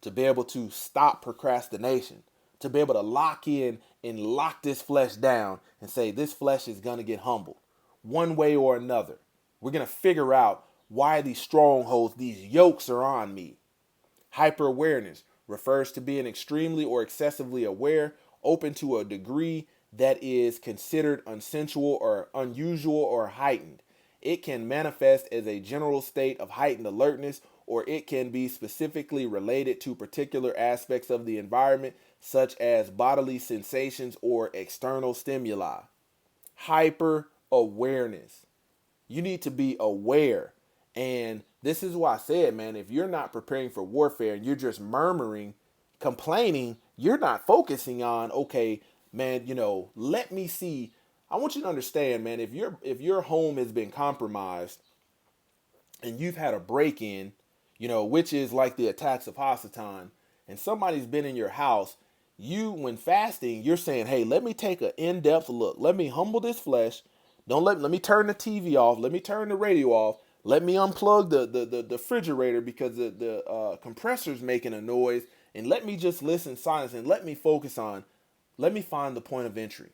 To be able to stop procrastination, to be able to lock in and lock this flesh down and say this flesh is going to get humbled one way or another. We're going to figure out why these strongholds, these yokes are on me. Hyper awareness refers to being extremely or excessively aware, open to a degree that is considered unsensual or unusual or heightened. It can manifest as a general state of heightened alertness, or it can be specifically related to particular aspects of the environment, such as bodily sensations or external stimuli. Hyper awareness. You need to be aware. And this is why I said, man, if you're not preparing for warfare and you're just murmuring, complaining, you're not focusing on, okay, man, let me see. I want you to understand, man, if your home has been compromised and you've had a break-in, which is like the attacks of Hasatan, and somebody's been in your house, when fasting, you're saying, hey, let me take an in-depth look. Let me humble this flesh. Let me turn the TV off. Let me turn the radio off. Let me unplug the refrigerator because the compressor's making a noise. And let me just listen silence and let me find the point of entry.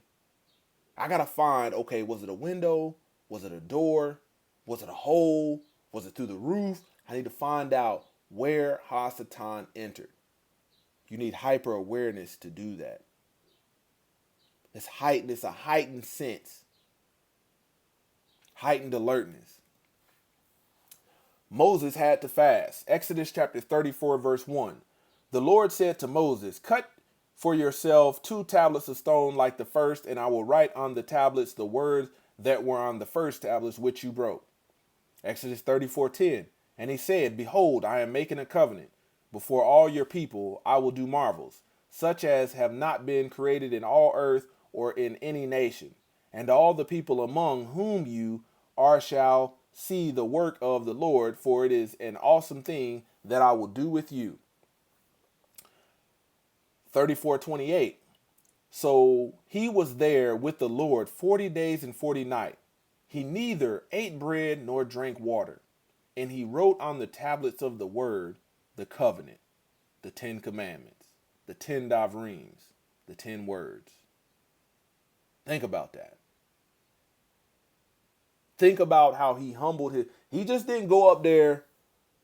I got to find, okay, was it a window? Was it a door? Was it a hole? Was it through the roof? I need to find out where Hasatan entered. You need hyper awareness to do that. It's a heightened sense. Heightened alertness. Moses had to fast. Exodus chapter 34, verse 1. The Lord said to Moses, cut for yourself 2 tablets of stone like the first, and I will write on the tablets the words that were on the first tablets which you broke. Exodus 34:10. And he said, behold, I am making a covenant. Before all your people I will do marvels, such as have not been created in all earth or in any nation. And all the people among whom you are shall see the work of the Lord, for it is an awesome thing that I will do with you. 34:28. So he was there with the Lord 40 days and 40 nights. He neither ate bread nor drank water. And he wrote on the tablets of the word, the covenant, the 10 commandments, the 10 davreens, the 10 words. Think about that. Think about how he humbled he just didn't go up there,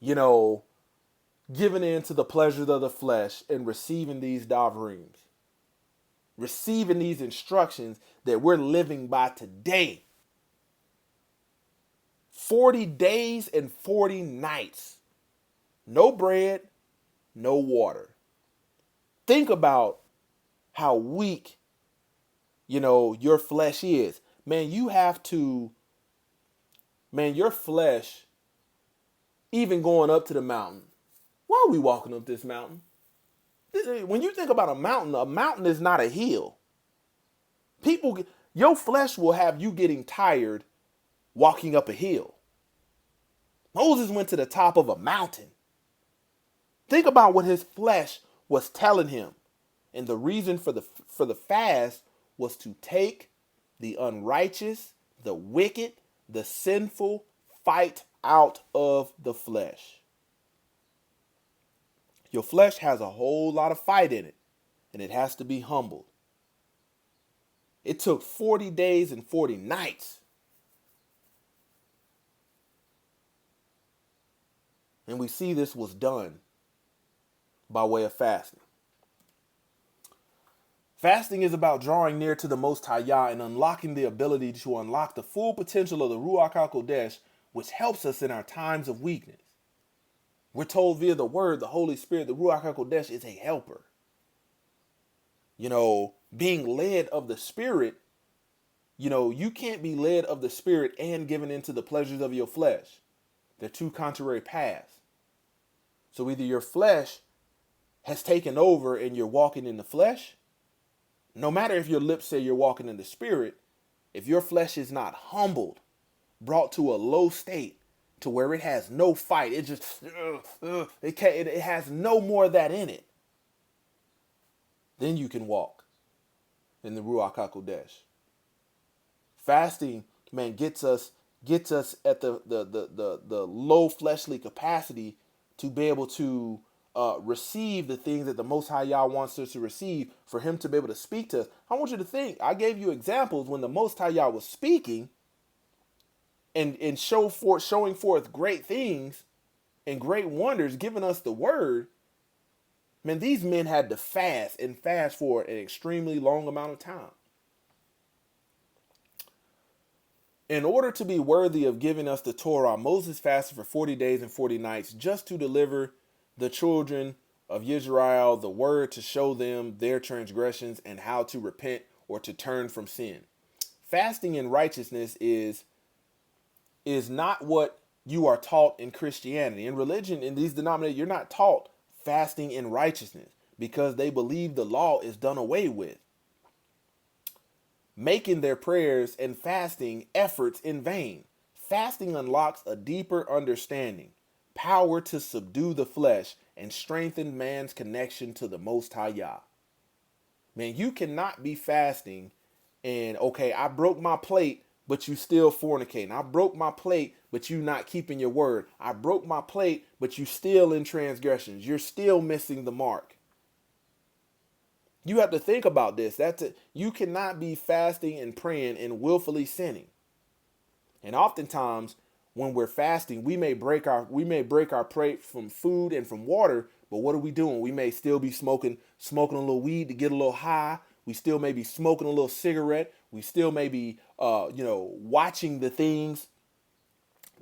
giving in to the pleasures of the flesh and receiving these davreens, receiving these instructions that we're living by today. 40 days and 40 nights. No bread, no water. Think about how weak, your flesh is. Man, your flesh, even going up to the mountain. Why are we walking up this mountain? When you think about a mountain is not a hill. Your flesh will have you getting tired walking up a hill. Moses went to the top of a mountain. Think about what his flesh was telling him. And the reason for the fast was to take the unrighteous, the wicked, the sinful fight out of the flesh. Your flesh has a whole lot of fight in it, and it has to be humbled. It took 40 days and 40 nights. And we see this was done by way of fasting. Fasting is about drawing near to the Most High Yah and unlocking the ability to unlock the full potential of the Ruach HaKodesh, which helps us in our times of weakness. We're told via the word, the Holy Spirit, the Ruach HaKodesh is a helper. Being led of the Spirit, you can't be led of the Spirit and given into the pleasures of your flesh. They're two contrary paths. So either your flesh has taken over and you're walking in the flesh. No matter if your lips say you're walking in the Spirit, if your flesh is not humbled, brought to a low state to where it has no fight, it just, it has no more of that in it, then you can walk in the Ruach HaKodesh. Fasting, man, gets us at the low fleshly capacity to be able to receive the things that the Most High Yah wants us to receive, for him to be able to speak to us. I want you to think, I gave you examples when the Most High Yah was speaking and showing forth great things and great wonders, giving us the word. Man, these men had to fast and fast for an extremely long amount of time. In order to be worthy of giving us the Torah, Moses fasted for 40 days and 40 nights just to deliver the children of Israel the word to show them their transgressions and how to repent or to turn from sin. Fasting in righteousness is not what you are taught in Christianity. In religion, in these denominations, you're not taught fasting in righteousness because they believe the law is done away with, making their prayers and fasting efforts in vain. Fasting unlocks a deeper understanding, power to subdue the flesh, and strengthen man's connection to the Most High Yah. Man, you cannot be fasting and, okay, I broke my plate, but you still fornicating. I broke my plate, but you not keeping your word. I broke my plate, but you still in transgressions. You're still missing the mark. You have to think about this. You cannot be fasting and praying and willfully sinning. And oftentimes, when we're fasting, we may break our plate from food and from water. But what are we doing? We may still be smoking a little weed to get a little high. We still may be smoking a little cigarette. We still may be, watching the things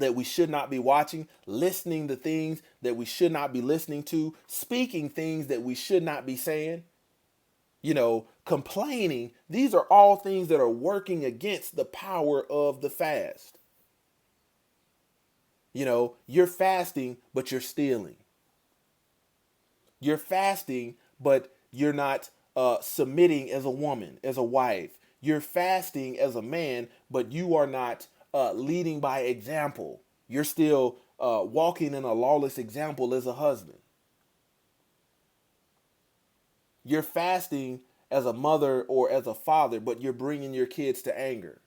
that we should not be watching, listening to things that we should not be listening to, speaking things that we should not be saying, complaining. These are all things that are working against the power of the fast. You're fasting, but you're stealing. You're fasting, but you're not submitting as a woman, as a wife. You're fasting as a man, but you are not leading by example. You're still walking in a lawless example as a husband. You're fasting as a mother or as a father, but you're bringing your kids to anger.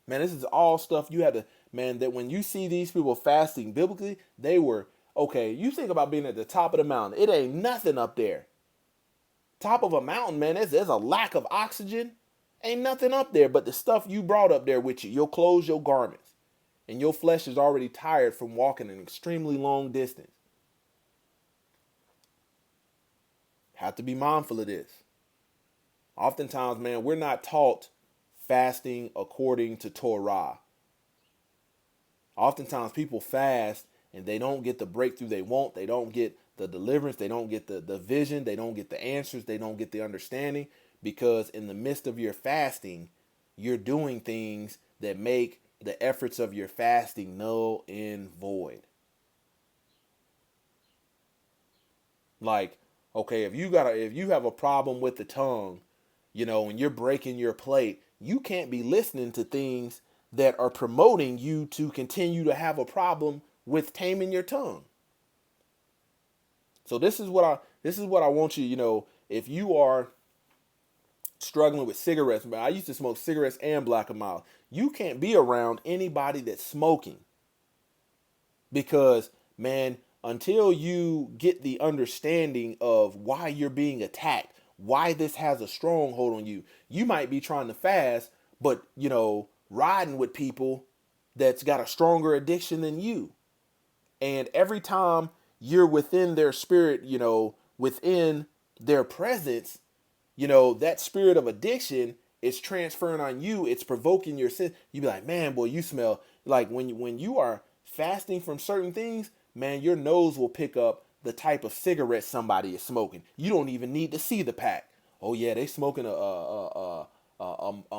Man, this is all stuff you have to, man, that when you see these people fasting biblically, they were, okay, you think about being at the top of the mountain. It ain't nothing up there. Top of a mountain, man, there's a lack of oxygen. Ain't nothing up there but the stuff you brought up there with you, your clothes, your garments. And your flesh is already tired from walking an extremely long distance. Have to be mindful of this. Oftentimes, man, we're not taught fasting according to Torah. Oftentimes people fast and they don't get the breakthrough they want. They don't get the deliverance. They don't get the vision. They don't get the answers. They don't get the understanding, because in the midst of your fasting, you're doing things that make the efforts of your fasting null and void. Like, okay, if you have a problem with the tongue, and you're breaking your plate, you can't be listening to things that are promoting you to continue to have a problem with taming your tongue. So this is what I want you, if you are struggling with cigarettes, but I used to smoke cigarettes and Black and Mild, you can't be around anybody that's smoking, because, man, until you get the understanding of why you're being attacked, why this has a stronghold on you, you might be trying to fast, but, riding with people that's got a stronger addiction than you. And every time you're within their spirit, within their presence, that spirit of addiction is transferring on you. It's provoking your sin. You be like, man, boy, you smell like when you are fasting from certain things, man, your nose will pick up the type of cigarette somebody is smoking. You don't even need to see the pack. Oh yeah, they smoking a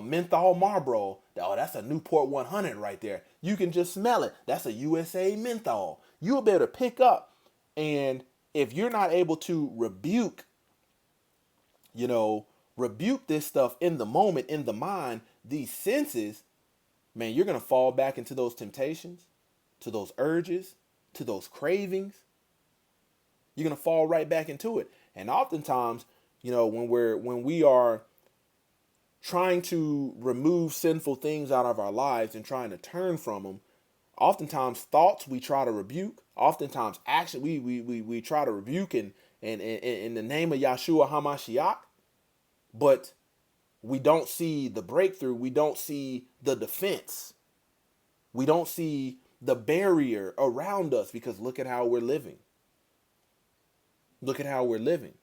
menthol Marlboro. Oh, that's a Newport 100 right there. You can just smell it. That's a USA menthol. You'll be able to pick up. And if you're not able to rebuke this stuff in the moment, in the mind, these senses, man, you're going to fall back into those temptations, to those urges, to those cravings. You're going to fall right back into it. And oftentimes, when we are trying to remove sinful things out of our lives and trying to turn from them, oftentimes thoughts we try to rebuke, oftentimes action we try to rebuke in the name of Yahshua HaMashiach, but we don't see the breakthrough. We don't see the defense. We don't see the barrier around us, because look at how we're living. Look at how we're living.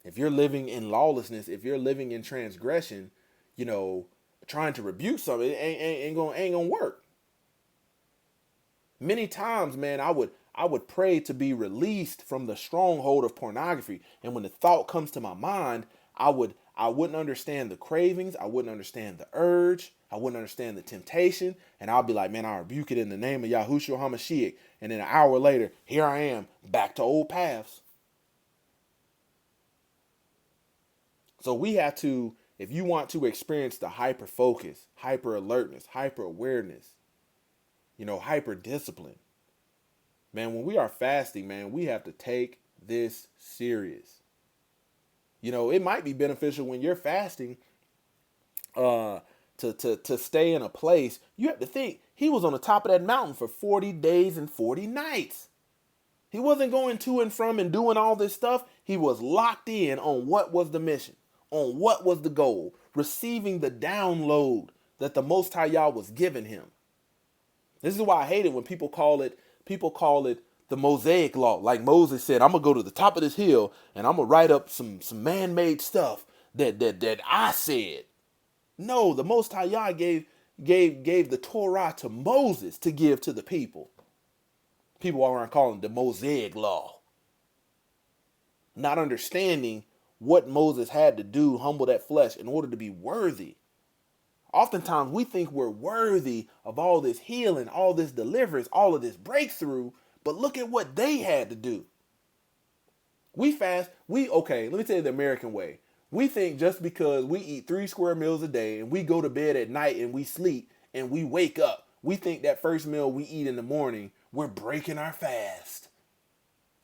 If you're living in lawlessness, if you're living in transgression, trying to rebuke something, it ain't gonna work. Many times, man, I would pray to be released from the stronghold of pornography. And when the thought comes to my mind, I wouldn't understand the cravings. I wouldn't understand the urge. I wouldn't understand the temptation. And I'll be like, man, I rebuke it in the name of Yahushua HaMashiach. And then an hour later, here I am, back to old paths. So we have to, if you want to experience the hyper focus, hyper alertness, hyper awareness, hyper discipline, man, when we are fasting, man, we have to take this serious. It might be beneficial when you're fasting to stay in a place. You have to think, he was on the top of that mountain for 40 days and 40 nights. He wasn't going to and from and doing all this stuff. He was locked in on what was the mission, on what was the goal, receiving the download that the Most High Yah was giving him. This is why I hate it when people call it the Mosaic law. Like Moses said, I'm gonna go to the top of this hill and I'm gonna write up some man-made stuff that I said. No, the Most High Yah gave gave the Torah to Moses to give to the people. People aren't calling it the Mosaic law. Not understanding what Moses had to do, humble that flesh in order to be worthy. Oftentimes we think we're worthy of all this healing, all this deliverance, all of this breakthrough, but look at what they had to do. We fast, let me tell you the American way. We think just because we eat 3 square meals a day and we go to bed at night and we sleep and we wake up, we think that first meal we eat in the morning, we're breaking our fast.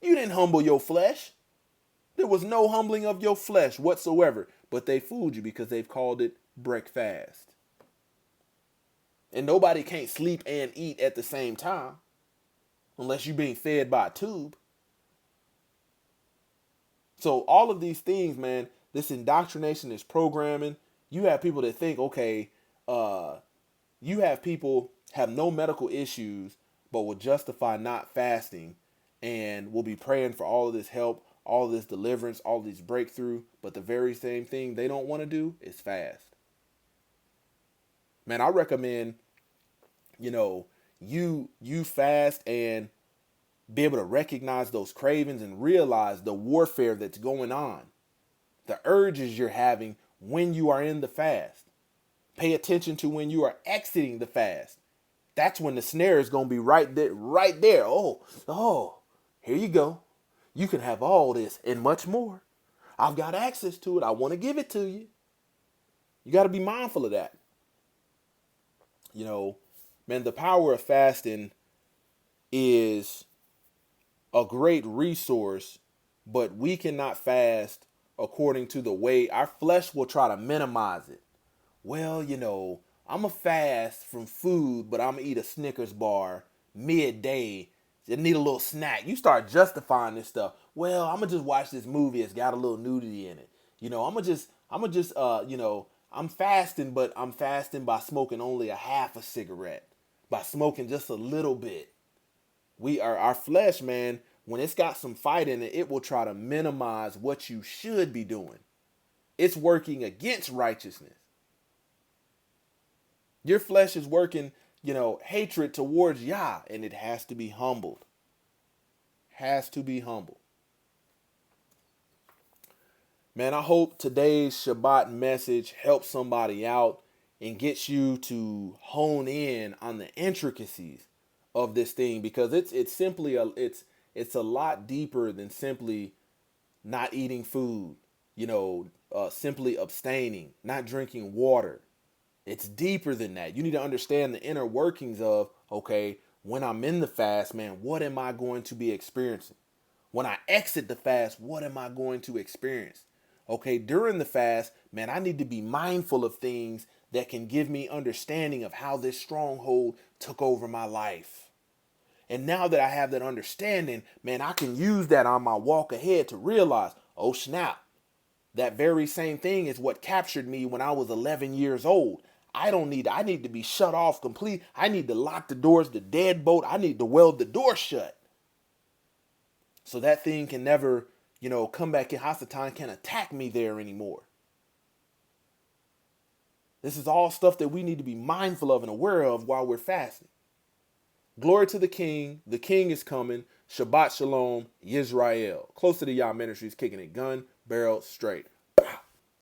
You didn't humble your flesh. There was no humbling of your flesh whatsoever, but they fooled you because they've called it breakfast. And nobody can't sleep and eat at the same time unless you're being fed by a tube. So all of these things, man, this indoctrination, this programming, you have people that think, okay, you have people have no medical issues, but will justify not fasting and will be praying for all of this help, all of this deliverance, all of this breakthrough. But the very same thing they don't want to do is fast. Man, I recommend, you fast and be able to recognize those cravings and realize the warfare that's going on, the urges you're having when you are in the fast. Pay attention to when you are exiting the fast. That's when the snare is going to be right there. Oh, here you go. You can have all this and much more. I've got access to it. I want to give it to you. You got to be mindful of that. Man, the power of fasting is a great resource, but we cannot fast according to the way our flesh will try to minimize it. Well, I'm going to fast from food, but I'm going to eat a Snickers bar midday. I need a little snack. You start justifying this stuff. Well, I'm going to just watch this movie. It's got a little nudity in it. I'm fasting, but I'm fasting by smoking only a half a cigarette, by smoking just a little bit. Our flesh, man, when it's got some fight in it, it will try to minimize what you should be doing. It's working against righteousness. Your flesh is working, hatred towards Yah, and it has to be humbled. Has to be humbled. Man, I hope today's Shabbat message helps somebody out and gets you to hone in on the intricacies of this thing, because it's simply it's a lot deeper than simply not eating food, simply abstaining, not drinking water. It's deeper than that. You need to understand the inner workings of, okay, when I'm in the fast, man, what am I going to be experiencing? When I exit the fast, what am I going to experience? Okay, during the fast, man, I need to be mindful of things that can give me understanding of how this stronghold took over my life. And now that I have that understanding, man, I can use that on my walk ahead to realize, oh snap, that very same thing is what captured me when I was 11 years old. I need to be shut off complete. I need to lock the doors, the deadbolt. I need to weld the door shut. So that thing can never, come back in. Hasatan can't attack me there anymore. This is all stuff that we need to be mindful of and aware of while we're fasting. Glory to the King. The King is coming. Shabbat Shalom, Yisrael. Close to the Yah Ministries, kicking it gun, barrel, straight.